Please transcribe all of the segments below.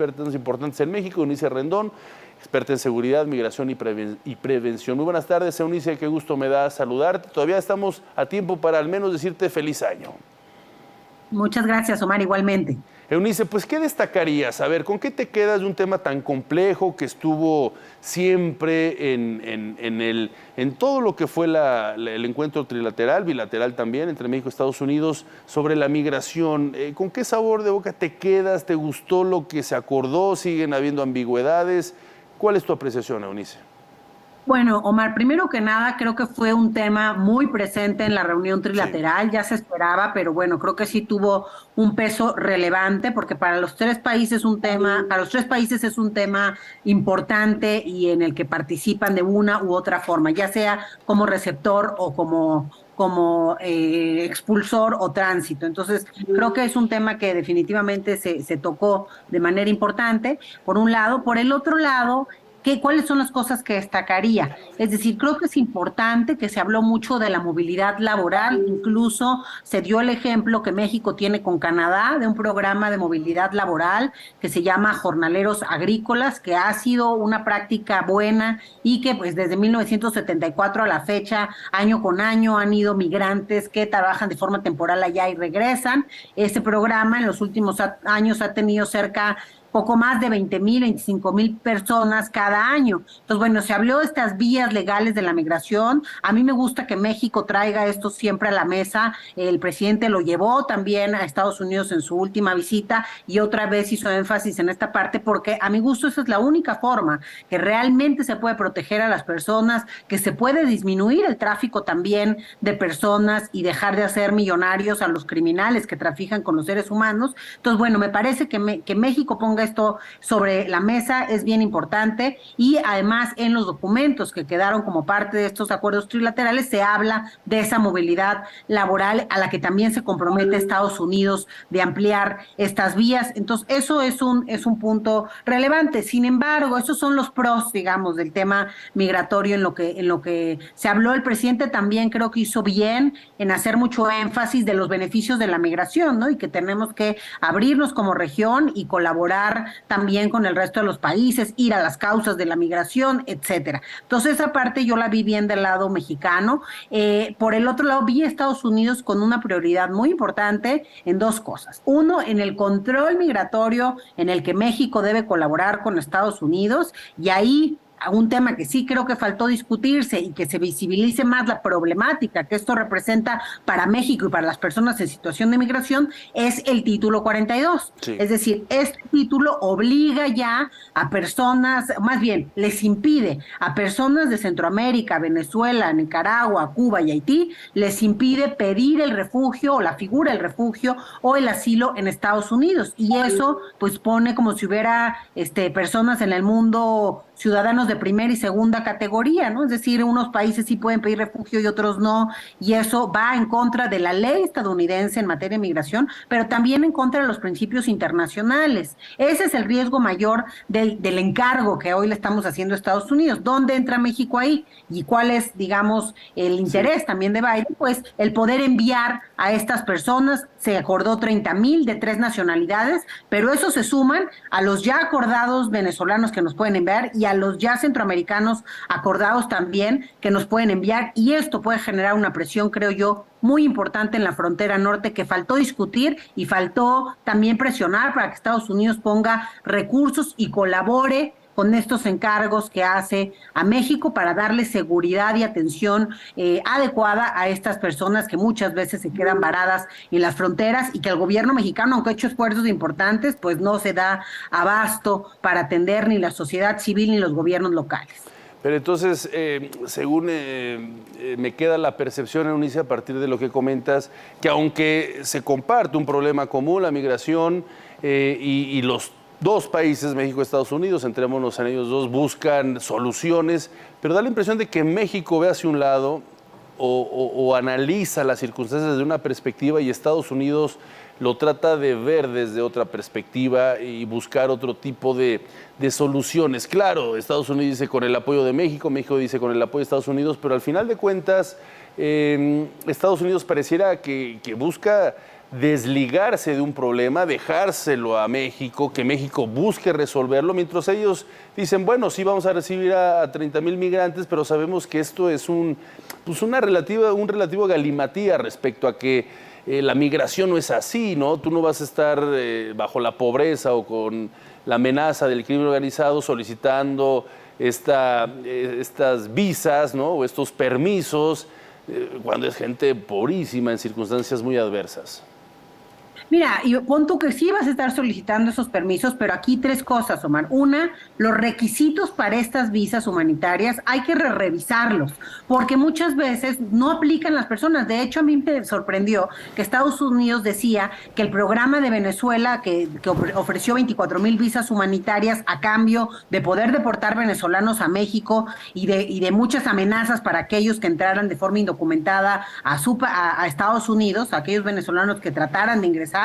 expertos importantes en México, Eunice Rendón, experta en seguridad, migración y prevención. Muy buenas tardes, Eunice, qué gusto me da saludarte. Todavía estamos a tiempo para al menos decirte feliz año. Muchas gracias, Omar, igualmente. Eunice, pues, ¿qué destacarías? A ver, ¿con qué te quedas de un tema tan complejo que estuvo siempre en todo lo que fue el encuentro trilateral, bilateral también, entre México y Estados Unidos, sobre la migración? ¿Con qué sabor de boca te quedas? ¿Te gustó lo que se acordó? ¿Siguen habiendo ambigüedades? ¿Cuál es tu apreciación, Eunice? Bueno, Omar, primero que nada, creo que fue un tema muy presente en la reunión Sí. trilateral, ya se esperaba, pero bueno, creo que sí tuvo un peso relevante, porque para los tres países para los tres países es un tema importante y en el que participan de una u otra forma, ya sea como receptor o como expulsor o tránsito. Entonces, creo que es un tema que definitivamente se tocó de manera importante, por un lado. Por el otro lado, ¿cuáles son las cosas que destacaría? Es decir, creo que es importante que se habló mucho de la movilidad laboral, incluso se dio el ejemplo que México tiene con Canadá de un programa de movilidad laboral que se llama Jornaleros Agrícolas, que ha sido una práctica buena y que pues desde 1974 a la fecha, año con año, han ido migrantes que trabajan de forma temporal allá y regresan. Este programa en los últimos años ha tenido poco más de 20,000, 25,000 personas cada año. Entonces, bueno, se habló de estas vías legales de la migración. A mí me gusta que México traiga esto siempre a la mesa. El presidente lo llevó también a Estados Unidos en su última visita y otra vez hizo énfasis en esta parte porque a mi gusto esa es la única forma que realmente se puede proteger a las personas, que se puede disminuir el tráfico también de personas y dejar de hacer millonarios a los criminales que trafican con los seres humanos. Entonces, bueno, me parece que México ponga esto sobre la mesa es bien importante y además en los documentos que quedaron como parte de estos acuerdos trilaterales se habla de esa movilidad laboral a la que también se compromete Estados Unidos de ampliar estas vías. Entonces eso es un punto relevante. Sin embargo, esos son los pros, digamos, del tema migratorio en lo que se habló. El presidente también creo que hizo bien en hacer mucho énfasis de los beneficios de la migración, ¿no? Y que tenemos que abrirnos como región y colaborar también con el resto de los países, ir a las causas de la migración, etcétera. Entonces esa parte yo la vi bien del lado mexicano. Por el otro lado, vi a Estados Unidos con una prioridad muy importante en dos cosas. Uno, en el control migratorio en el que México debe colaborar con Estados Unidos y ahí un tema que sí creo que faltó discutirse y que se visibilice más la problemática que esto representa para México y para las personas en situación de migración es el título 42. Sí. Es decir, este título obliga ya a personas, más bien les impide a personas de Centroamérica, Venezuela, Nicaragua, Cuba y Haití, les impide pedir el refugio o la figura del refugio o el asilo en Estados Unidos. Y eso pues pone como si hubiera personas en el mundo, ciudadanos de primera y segunda categoría, ¿no? Es decir, unos países sí pueden pedir refugio y otros no, y eso va en contra de la ley estadounidense en materia de migración, pero también en contra de los principios internacionales. Ese es el riesgo mayor del encargo que hoy le estamos haciendo a Estados Unidos. ¿Dónde entra México ahí? ¿Y cuál es, digamos, el Sí. interés también de Biden? Pues el poder enviar a estas personas, se acordó 30,000 de 3 nacionalidades, pero eso se suman a los ya acordados venezolanos que nos pueden enviar y a los ya centroamericanos acordados también que nos pueden enviar, y esto puede generar una presión, creo yo, muy importante en la frontera norte que faltó discutir y faltó también presionar para que Estados Unidos ponga recursos y colabore con estos encargos que hace a México para darle seguridad y atención adecuada a estas personas que muchas veces se quedan varadas en las fronteras y que el gobierno mexicano, aunque ha hecho esfuerzos importantes, pues no se da abasto para atender ni la sociedad civil ni los gobiernos locales. Pero entonces, según me queda la percepción, Eunice, a partir de lo que comentas, que aunque se comparte un problema común, la migración, y los dos países, México y Estados Unidos, entrémonos en ellos dos, buscan soluciones, pero da la impresión de que México ve hacia un lado o analiza las circunstancias desde una perspectiva y Estados Unidos lo trata de ver desde otra perspectiva y buscar otro tipo de soluciones. Claro, Estados Unidos dice con el apoyo de México, México dice con el apoyo de Estados Unidos, pero al final de cuentas, Estados Unidos pareciera que busca desligarse de un problema, dejárselo a México, que México busque resolverlo, mientras ellos dicen, bueno, sí vamos a recibir a 30,000 migrantes, pero sabemos que esto es un relativo galimatía respecto a que la migración no es así, ¿no? Tú no vas a estar bajo la pobreza o con la amenaza del crimen organizado solicitando estas visas, ¿no? O estos permisos, cuando es gente pobrísima en circunstancias muy adversas. Mira, y pon tú que sí vas a estar solicitando esos permisos, pero aquí tres cosas, Omar. Una, los requisitos para estas visas humanitarias hay que revisarlos, porque muchas veces no aplican las personas. De hecho, a mí me sorprendió que Estados Unidos decía que el programa de Venezuela, que ofreció 24,000 visas humanitarias a cambio de poder deportar venezolanos a México y de muchas amenazas para aquellos que entraran de forma indocumentada a Estados Unidos, a aquellos venezolanos que trataran de ingresar.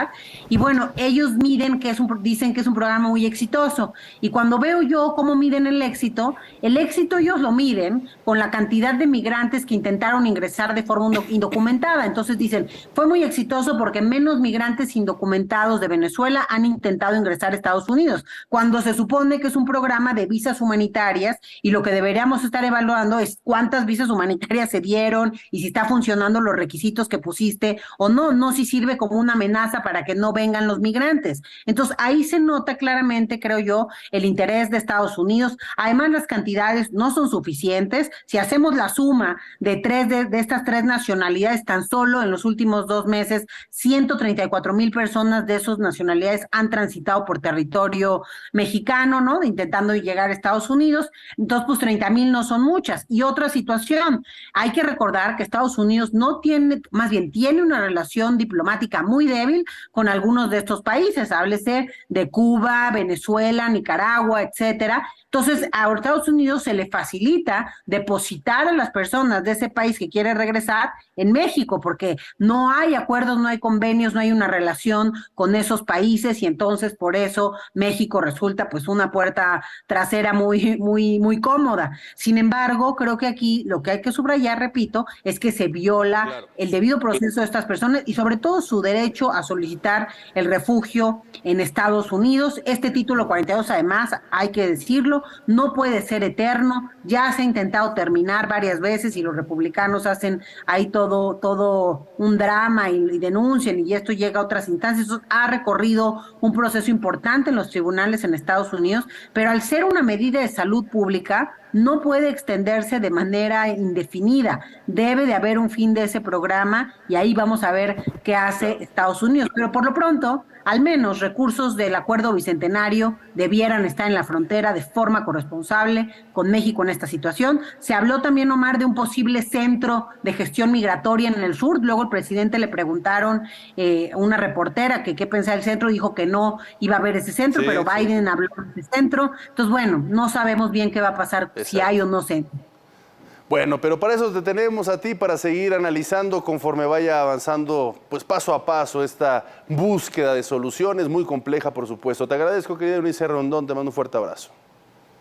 Y bueno, ellos dicen que es un programa muy exitoso. Y cuando veo yo cómo miden el éxito ellos lo miden con la cantidad de migrantes que intentaron ingresar de forma indocumentada. Entonces dicen, fue muy exitoso porque menos migrantes indocumentados de Venezuela han intentado ingresar a Estados Unidos, cuando se supone que es un programa de visas humanitarias y lo que deberíamos estar evaluando es cuántas visas humanitarias se dieron y si está funcionando los requisitos que pusiste o no, no si sirve como una amenaza para que no vengan los migrantes. Entonces, ahí se nota claramente, creo yo, el interés de Estados Unidos. Además, las cantidades no son suficientes. Si hacemos la suma de estas tres nacionalidades, tan solo en los últimos 2 meses, 134,000 personas de esas nacionalidades han transitado por territorio mexicano, ¿no? Intentando llegar a Estados Unidos. Entonces, pues 30,000 no son muchas. Y otra situación, hay que recordar que Estados Unidos no tiene, más bien tiene una relación diplomática muy débil con algunos de estos países, háblese de Cuba, Venezuela, Nicaragua, etcétera. Entonces, a Estados Unidos se le facilita depositar a las personas de ese país que quiere regresar en México, porque no hay acuerdos, no hay convenios, no hay una relación con esos países y entonces por eso México resulta pues una puerta trasera muy, muy, muy cómoda. Sin embargo, creo que aquí lo que hay que subrayar, repito, es que se viola el debido proceso de estas personas y sobre todo su derecho a solicitar el refugio en Estados Unidos. Este título 42, además, hay que decirlo, no puede ser eterno, ya se ha intentado terminar varias veces y los republicanos hacen ahí todo un drama y denuncian y esto llega a otras instancias. Eso ha recorrido un proceso importante en los tribunales en Estados Unidos, pero al ser una medida de salud pública, no puede extenderse de manera indefinida. Debe de haber un fin de ese programa y ahí vamos a ver qué hace Estados Unidos. Pero por lo pronto, al menos recursos del Acuerdo Bicentenario debieran estar en la frontera de forma corresponsable con México en esta situación. Se habló también, Omar, de un posible centro de gestión migratoria en el sur. Luego el presidente le preguntaron a una reportera que qué pensaba el centro, dijo que no iba a haber ese centro, sí, pero Biden habló de ese centro. Entonces, bueno, no sabemos bien qué va a pasar, si hay o no centro. Bueno, pero para eso te tenemos a ti, para seguir analizando conforme vaya avanzando, pues paso a paso, esta búsqueda de soluciones muy compleja, por supuesto. Te agradezco, querida Eunice Rondón, te mando un fuerte abrazo.